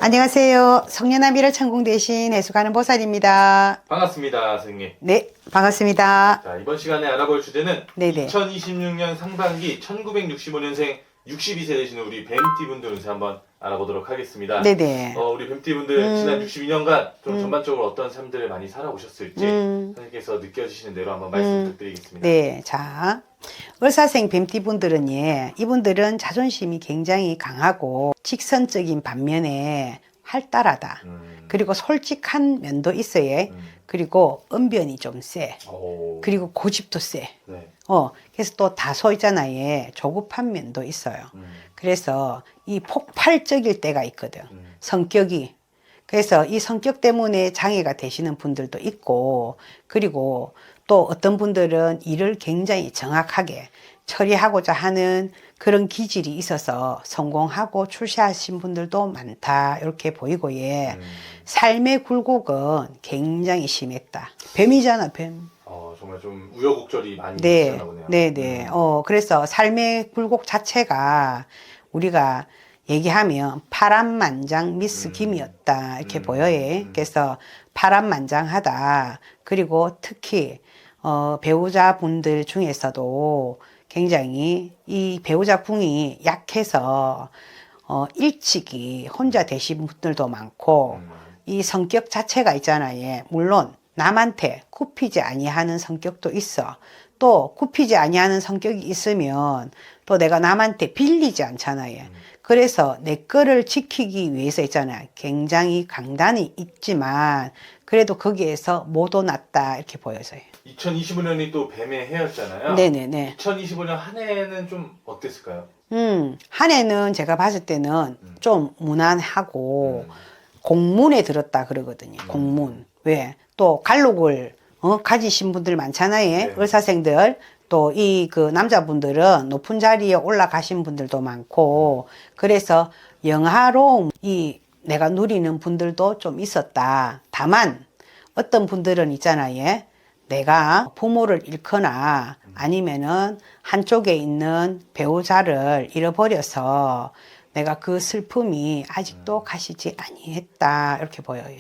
안녕하세요. 성년아미를 천궁 대신 해석하는 보살입니다. 반갑습니다, 선생님. 네, 반갑습니다. 자, 이번 시간에 알아볼 주제는 네네. 2026년 상반기 1965년생 62세 되시는 우리 뱀띠분들 운세 한번 알아보도록 하겠습니다. 네네. 우리 뱀띠분들 지난 62년간 좀 전반적으로 어떤 삶들을 많이 살아오셨을지 선생님께서 느껴지시는 대로 한번 말씀 부탁드리겠습니다. 네, 자, 을사생 뱀띠분들은 이분들은 자존심이 굉장히 강하고 직선적인 반면에 활달하다. 그리고 솔직한 면도 있어요. 그리고 언변이 좀 세. 그리고 고집도 세. 네. 그래서 또 다소 있잖아요. 조급한 면도 있어요. 그래서 이 폭발적일 때가 있거든. 성격이. 그래서 이 성격 때문에 장애가 되시는 분들도 있고, 그리고 또 어떤 분들은 일을 굉장히 정확하게 처리하고자 하는 그런 기질이 있어서 성공하고 출세하신 분들도 많다. 이렇게 보이고, 삶의 굴곡은 굉장히 심했다. 뱀이잖아, 뱀. 정말 좀 우여곡절이 많이 네, 있으셨나 보네요. 네. 그래서 삶의 굴곡 자체가 우리가 얘기하면 파란만장 미스 김이었다 이렇게 보여요. 그래서 파란만장하다. 그리고 특히 배우자분들 중에서도 굉장히 이 배우자궁이 약해서 일찍이 혼자 되신 분들도 많고 이 성격 자체가 있잖아요. 물론 남한테 굽히지 아니하는 성격도 있어. 또 굽히지 아니하는 성격이 있으면 또 내가 남한테 빌리지 않잖아요. 그래서 내 거를 지키기 위해서 있잖아요. 굉장히 강단이 있지만 그래도 거기에서 못 오났다 이렇게 보여져요. 2025년이 또 뱀의 해였잖아요. 네네네. 2025년 한 해는 좀 어땠을까요? 한 해는 제가 봤을 때는 좀 무난하고 공문에 들었다 그러거든요. 공문. 왜? 또 갈록을 가지신 분들 많잖아요. 네. 의사생들. 또 이 그 남자분들은 높은 자리에 올라가신 분들도 많고 그래서 영화로움 이 내가 누리는 분들도 좀 있었다. 다만 어떤 분들은 있잖아요. 내가 부모를 잃거나 아니면은 한쪽에 있는 배우자를 잃어버려서 내가 그 슬픔이 아직도 가시지 아니했다. 이렇게 보여요.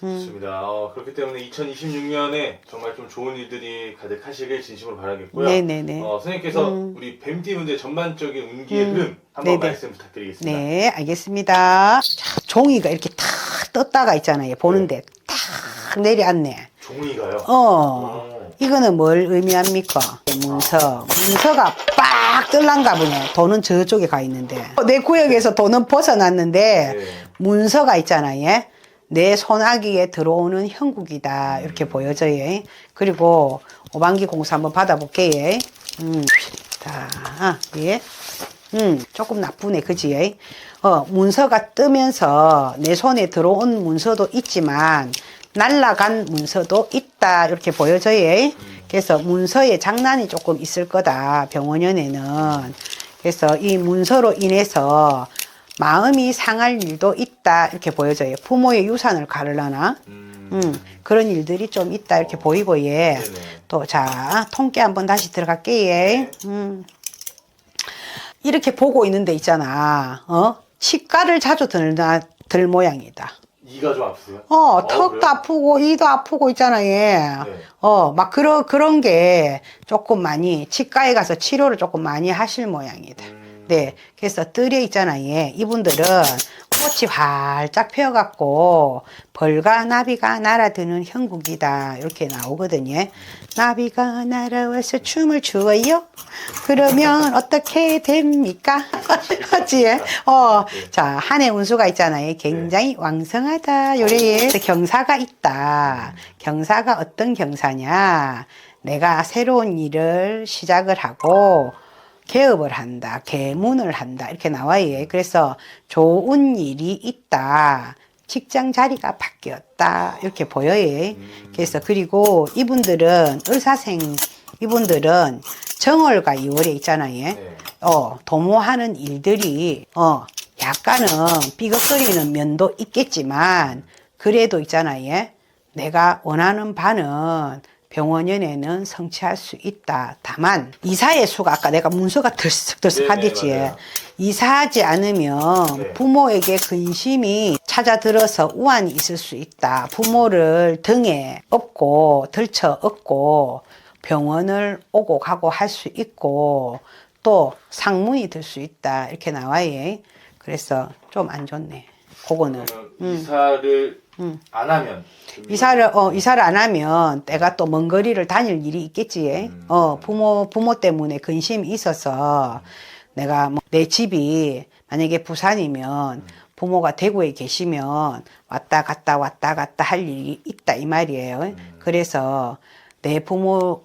좋습니다. 그렇기 때문에 2026년에 정말 좀 좋은 일들이 가득하시길 진심으로 바라겠고요. 네네네. 선생님께서 우리 뱀띠 문제 전반적인 운기의 흐름 한번 네네. 말씀 부탁드리겠습니다. 네, 알겠습니다. 자, 종이가 이렇게 탁 떴다가 있잖아요. 보는데 탁 내려앉네. 종이가요? 이거는 뭘 의미합니까? 문서가 빡 뜰란가 보네. 돈은 저쪽에 가 있는데. 내 구역에서 돈은 벗어났는데, 네. 문서가 있잖아요. 내 손아귀에 들어오는 형국이다. 이렇게 보여져요. 그리고 오반기 공수 한번 받아볼게요. 자, 예. 조금 나쁘네. 그지? 문서가 뜨면서 내 손에 들어온 문서도 있지만, 날라간 문서도 있다. 이렇게 보여져요. 그래서 문서에 장난이 조금 있을 거다. 병원연에는. 그래서 이 문서로 인해서 마음이 상할 일도 있다. 이렇게 보여져요. 부모의 유산을 가르려나? 그런 일들이 좀 있다. 이렇게 보이고, 또, 자, 통깨 한번 다시 들어갈게요. 이렇게 보고 있는데 있잖아. 치과를 자주 들 모양이다. 이가 좀 아프세요? 턱도 그래요? 아프고, 이도 아프고 있잖아요. 막 그런 게 조금 많이, 치과에 가서 치료를 조금 많이 하실 모양이다. 네. 그래서 뜰에 있잖아요. 이분들은 꽃이 활짝 피어갖고, 벌과 나비가 날아드는 형국이다. 이렇게 나오거든요. 나비가 날아와서 춤을 추어요? 그러면 어떻게 됩니까? 맞지? 자, 한 해 운수가 있잖아요. 굉장히 왕성하다. 요래에 경사가 있다. 경사가 어떤 경사냐? 내가 새로운 일을 시작을 하고, 개업을 한다, 개문을 한다, 이렇게 나와요. 그래서 좋은 일이 있다. 직장 자리가 바뀌었다. 이렇게 보여요. 그래서 그리고 이분들은 이분들은 정월과 2월에 있잖아요. 도모하는 일들이 약간은 삐걱거리는 면도 있겠지만 그래도 있잖아요. 내가 원하는 바는 병원연에는 성취할 수 있다. 다만 이사의 수가 아까 내가 문서가 들썩들썩하겠지. 이사하지 않으면 부모에게 근심이 찾아들어서 우환이 있을 수 있다. 부모를 등에 업고 들쳐 업고 병원을 오고 가고 할 수 있고 또 상문이 들 수 있다. 이렇게 나와요. 그래서 좀 안 좋네. 그거는. 그러면 이사를 안 하면 이사를 안 하면 내가 또 먼 거리를 다닐 일이 있겠지. 부모 때문에 근심이 있어서 내가 뭐 내 집이 만약에 부산이면 부모가 대구에 계시면 왔다 갔다 할 일이 있다 이 말이에요. 그래서 내 부모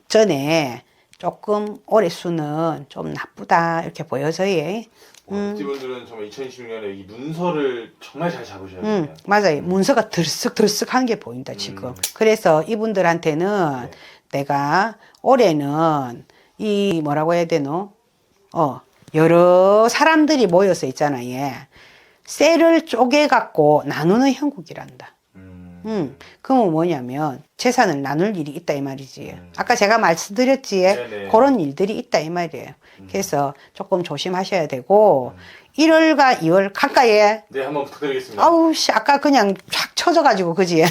전에 조금 올해 수는 좀 나쁘다 이렇게 보여서요. 이분들은 정말 2026년에 이 문서를 정말 잘 잡으셔야 돼요. 맞아요. 문서가 들썩들썩한 게 보인다 지금. 그래서 이분들한테는 내가 올해는 이 뭐라고 해야 되노? 여러 사람들이 모여서 있잖아요. 셀을 쪼개갖고 나누는 형국이란다. 그러면 뭐냐면 재산을 나눌 일이 있다 이 말이지. 아까 제가 말씀드렸지. 네네. 그런 일들이 있다 이 말이에요. 그래서 조금 조심하셔야 되고 1월과 2월 가까이에 네, 한번 부탁드리겠습니다. 아우 씨 아까 그냥 촥 쳐져가지고 그지.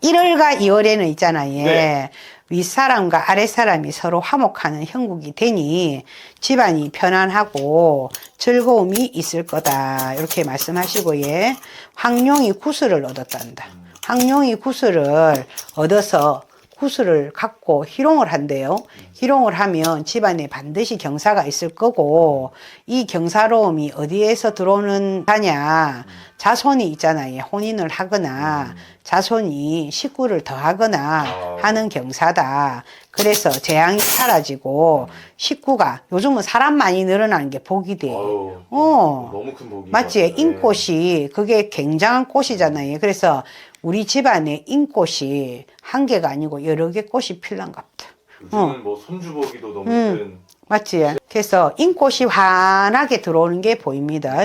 1월과 2월에는 있잖아요. 네. 윗사람과 아랫사람이 서로 화목하는 형국이 되니 집안이 편안하고 즐거움이 있을 거다. 이렇게 말씀하시고 예. 황룡이 구슬을 얻었단다. 황룡이 구슬을 얻어서 구슬을 갖고 희롱을 한대요. 희롱을 하면 집안에 반드시 경사가 있을 거고 이 경사로움이 어디에서 들어오는 하냐. 자손이 있잖아요. 혼인을 하거나 자손이 식구를 더하거나 하는 경사다. 그래서 재앙이 사라지고 식구가 요즘은 사람 많이 늘어나는 게 복이 돼. 너무 큰 복이 맞지? 인꽃이 그게 굉장한 꽃이잖아요. 그래서 우리 집안에 인꽃이 한 개가 아니고 여러 개 꽃이 필란갑다. 요즘은 뭐 손주보기도 너무 큰. 맞지? 그래서 인꽃이 환하게 들어오는 게 보입니다.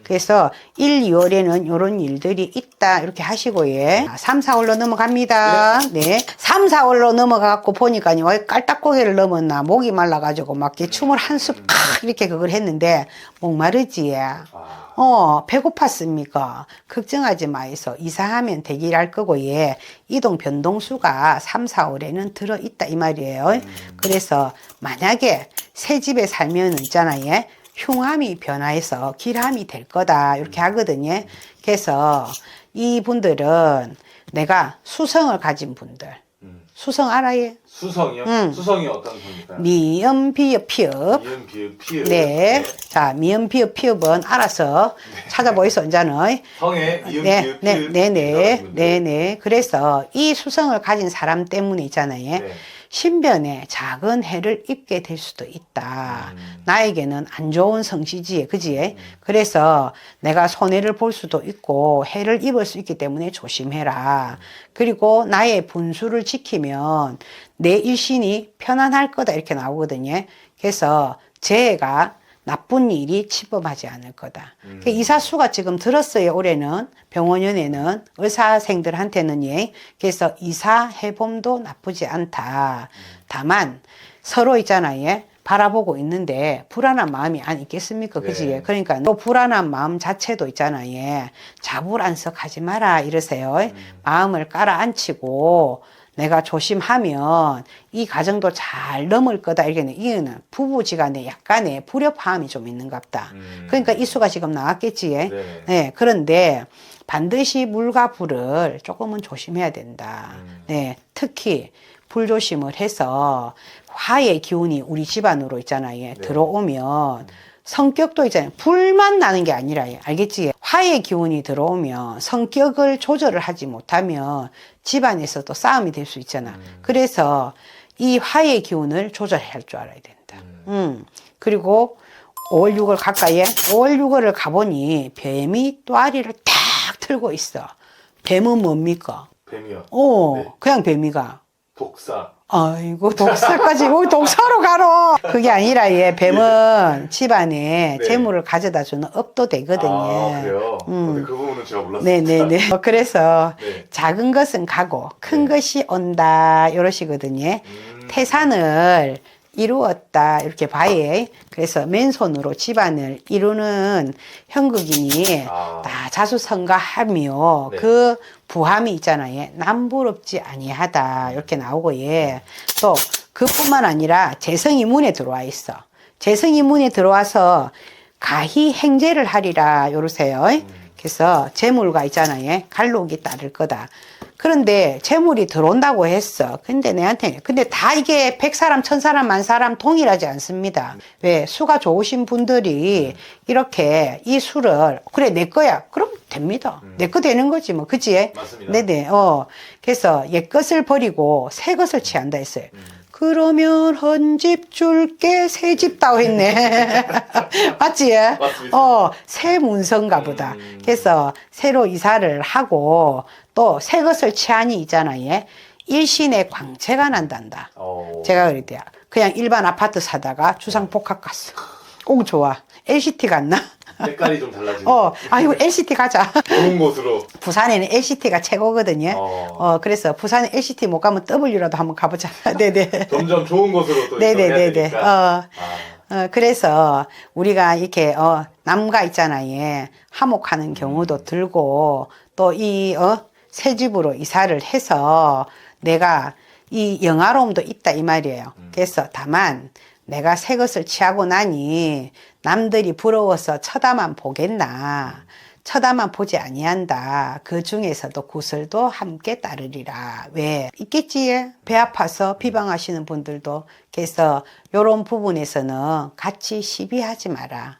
그래서 1, 2월에는 이런 일들이 있다. 이렇게 하시고, 예. 3, 4월로 넘어갑니다. 네. 3, 4월로 넘어가갖고 보니까, 깔딱고개를 넘었나, 목이 말라가지고, 막, 춤을 한 숲, 이렇게 그걸 했는데, 목마르지. 배고팠습니까? 걱정하지 마이소. 이사하면 대기할 거고, 예. 이동 변동수가 3, 4월에는 들어있다. 이 말이에요. 그래서, 만약에 새 집에 살면 있잖아요. 흉함이 변화해서 길함이 될 거다. 이렇게 하거든요. 그래서 이분들은 내가 수성을 가진 분들. 수성 알아요? 수성이요? 수성이 어떤 성입니까? 미음, 비읍, 피읍. 미음, 비읍, 피읍. 네. 자, 미음, 비읍, 피읍은 알아서 찾아보이소, 이제는. 성에 미음, 네, 비읍, 네, 피읍. 네, 네, 네, 네. 그래서 이 수성을 가진 사람 때문에 있잖아요. 네. 신변에 작은 해를 입게 될 수도 있다. 나에게는 안 좋은 성시지, 그지? 그래서 내가 손해를 볼 수도 있고 해를 입을 수 있기 때문에 조심해라. 그리고 나의 분수를 지키면 내 일신이 편안할 거다 이렇게 나오거든요. 그래서 재해가 나쁜 일이 침범하지 않을 거다. 이사수가 지금 들었어요. 올해는 병원연에는 의사생들한테는 예. 그래서 이사 해봄도 나쁘지 않다. 다만 서로 있잖아요. 바라보고 있는데 불안한 마음이 안 있겠습니까? 그지? 네. 그러니까 또 불안한 마음 자체도 있잖아요. 자불안석하지 마라 이러세요. 마음을 깔아앉히고 내가 조심하면 이 가정도 잘 넘을 거다. 이게는 이유는 부부지간에 약간의 불협화음이 좀 있는갑다. 그러니까 이수가 지금 나왔겠지. 네. 그런데 반드시 물과 불을 조금은 조심해야 된다. 네. 특히 불조심을 해서 화의 기운이 우리 집안으로 있잖아요. 들어오면 성격도 있잖아요. 불만 나는 게 아니라 알겠지? 화의 기운이 들어오면 성격을 조절을 하지 못하면 집안에서도 싸움이 될 수 있잖아. 그래서 이 화의 기운을 조절할 줄 알아야 된다. 그리고 5월 6월 가까이에 5월 6월을 가보니 뱀이 또아리를 탁 틀고 있어. 뱀은 뭡니까? 뱀이요? 네. 그냥 뱀이가. 독사. 아이고 독사까지 여기 독사로 가러 그게 아니라 얘 뱀은 집안에 재물을 가져다 주는 업도 되거든요. 아, 그래요? 근데 그 부분은 제가 몰랐어요. 네네네. 그래서 네. 작은 것은 가고 큰 것이 온다 이러시거든요. 태산을 이루었다 이렇게 봐야. 그래서 맨손으로 집안을 이루는 형극인이 아. 다 자수성가하며 네. 그 부함이 있잖아요. 남부럽지 아니하다 이렇게 나오고 예. 또 그뿐만 아니라 재성이 문에 들어와 있어. 재성이 문에 들어와서 가히 행제를 하리라 요러세요. 그래서 재물가 있잖아요. 갈록이 따를 거다. 그런데 재물이 들어온다고 했어. 근데 내한테 근데 다 이게 100사람, 1000사람, 10,000사람 동일하지 않습니다. 왜? 수가 좋으신 분들이 이렇게 이 수를 그래 내 거야. 그럼 됩니다. 내 거 되는 거지 뭐. 그치? 맞습니다. 네네. 그래서 옛 것을 버리고 새 것을 취한다 했어요. 그러면 헌 집 줄게 새 집 따오 했네. 맞지? 맞습니다. 새 문서인가 보다. 그래서 새로 이사를 하고 또 새 것을 취하니 있잖아요. 일신의 광채가 난단다. 제가 그랬대요. 그냥 일반 아파트 사다가 주상복합 갔어. 오, 좋아. LCT 갔나? 색깔이 좀 달라지는. 아이고, LCT 가자. 좋은 곳으로. 부산에는 LCT가 최고거든요. 그래서 부산에 LCT 못 가면 W라도 한번 가보자. 네네. 점점 좋은 곳으로 또 이동해야 네네네네. 되니까. 그래서 우리가 이렇게, 남가 있잖아요. 화목하는 경우도 들고, 또 새 집으로 이사를 해서 내가 이 영화로움도 있다 이 말이에요. 그래서 다만 내가 새 것을 취하고 나니 남들이 부러워서 쳐다만 보겠나. 쳐다만 보지 아니한다. 그 중에서도 구슬도 함께 따르리라. 왜? 있겠지. 배 아파서 비방하시는 분들도. 그래서 요런 부분에서는 같이 시비하지 마라.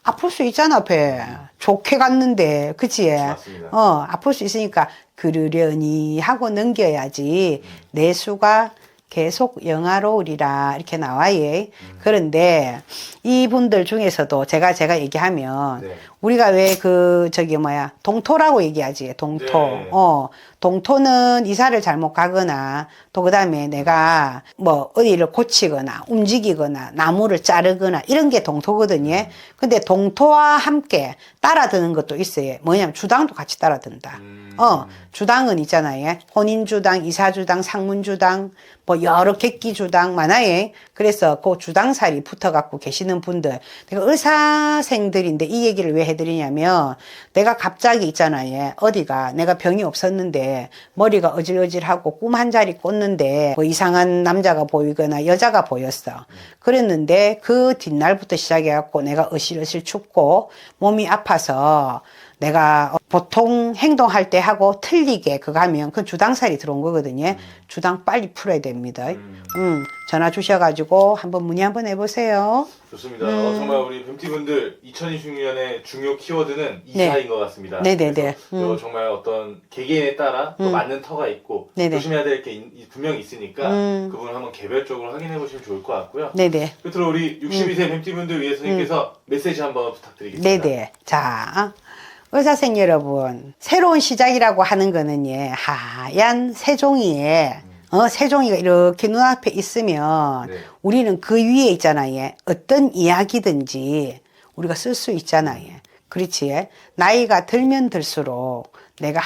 아플 수 있잖아, 배. 좋게 갔는데. 그치? 맞습니다. 아플 수 있으니까 그러려니 하고 넘겨야지. 내 수가 계속 영화로우리라 이렇게 나와요. 그런데 이분들 중에서도 제가 얘기하면 네. 우리가 왜 동토라고 얘기하지. 동토. 네. 동토는 이사를 잘못 가거나 또 그다음에 내가 뭐 어디를 고치거나 움직이거나 나무를 자르거나 이런 게 동토거든요. 근데 동토와 함께 따라드는 것도 있어요. 뭐냐면 주당도 같이 따라든다. 주당은 있잖아요. 혼인주당, 이사주당, 상문주당, 뭐 여러 객기주당 많아요. 그래서 그 주당살이 붙어갖고 계시는 분들, 내가 의사생들인데 이 얘기를 왜 해드리냐면 내가 갑자기 있잖아요. 어디가 내가 병이 없었는데 머리가 어질어질하고 꿈 한 자리 꿨는데 뭐 이상한 남자가 보이거나 여자가 보였어. 그랬는데 그 뒷날부터 시작해갖고 내가 어실어실 춥고 몸이 아파서 내가 보통 행동할 때 하고 틀리게 그거 하면 그 주당살이 들어온 거거든요. 주당 빨리 풀어야 됩니다. 전화 주셔가지고 한번 문의 한번 해보세요. 좋습니다. 정말 우리 뱀티분들 2026년의 중요 키워드는 네. 이사인 것 같습니다. 네네네. 그래서 정말 어떤 개개인에 따라 또 맞는 터가 있고 네네. 조심해야 될 게 분명히 있으니까 그 부분을 한번 개별적으로 확인해 보시면 좋을 것 같고요. 네네. 끝으로 우리 62세 뱀티분들 위해서님께서 메시지 한번 부탁드리겠습니다. 네네. 자, 의사생 여러분, 새로운 시작이라고 하는 거는 하얀 새종이에 새종이가 이렇게 눈앞에 있으면 네. 우리는 그 위에 있잖아요. 어떤 이야기든지 우리가 쓸 수 있잖아요. 그렇지? 나이가 들면 들수록 내가